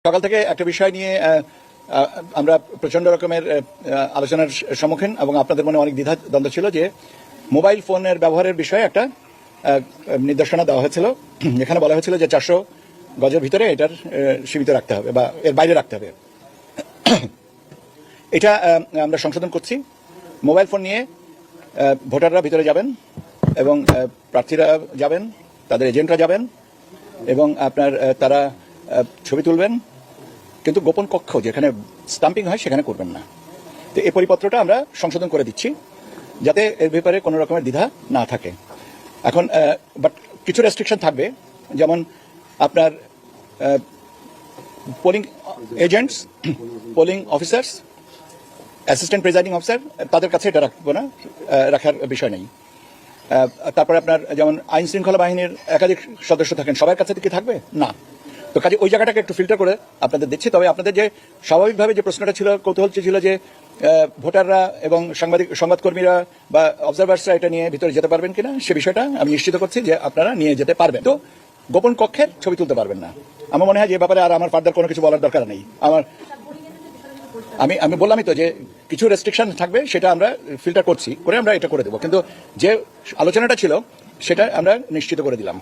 সকাল থেকে একটা বিষয় নিয়ে আমরা প্রচন্ড রকমের আলোচনার সম্মুখীন এবং আপনাদের মনে অনেক দ্বিধা দ্বন্দ্ব ছিল যে মোবাইল ফোনের ব্যবহারের বিষয়ে একটা নির্দেশনা দেওয়া হয়েছিল, যেখানে বলা হয়েছিল যে 400 গজের ভিতরে এটার সীমিত রাখতে হবে বা এর বাইরে রাখতে হবে। এটা আমরা সংশোধন করছি। মোবাইল ফোন নিয়ে ভোটাররা ভিতরে যাবেন এবং প্রার্থীরা যাবেন, তাদের এজেন্টরা যাবেন এবং তারা ছবি তুলবেন, কিন্তু গোপন কক্ষ যেখানে স্টাম্পিং হয় সেখানে করবেন না। তো এই পরিপত্রটা আমরা সংশোধন করে দিচ্ছি যাতে এর ব্যাপারে কোনো রকমের দ্বিধা না থাকে। এখন বাট কিছু রেস্ট্রিকশন থাকবে, যেমন আপনার polling agents, polling officers, assistant presiding officer, তাদের কাছে এটা রাখবো না, রাখার বিষয় নেই। তারপরে আপনার যেমন আইন শৃঙ্খলা বাহিনীর একাধিক সদস্য থাকেন, সবার কাছে কি থাকবে না। তো কাজে ওই জায়গাটাকে একটু ফিল্টার করে আপনাদের দিচ্ছি। তবে আপনাদের যে স্বাভাবিকভাবে যে প্রশ্নটা ছিল, কৌতূহল ছিল যে ভোটাররা এবং সংবাদকর্মীরা বা অবজারভার্সরা এটা নিয়ে ভিতরে যেতে পারবেন কিনা, সে বিষয়টা আমি নিশ্চিত করছি যে আপনারা নিয়ে যেতে পারবেন। তো গোপন কক্ষের ছবি তুলতে পারবেন না। আমার মনে হয় যে ব্যাপারে আর আমার ফার্দার কোনো কিছু বলার দরকার নেই। আমি বললামই তো যে কিছু রেস্ট্রিকশন থাকবে, সেটা আমরা ফিল্টার করছি, করে আমরা এটা করে দেবো, কিন্তু যে আলোচনাটা ছিল সেটা আমরা নিশ্চিত করে দিলাম।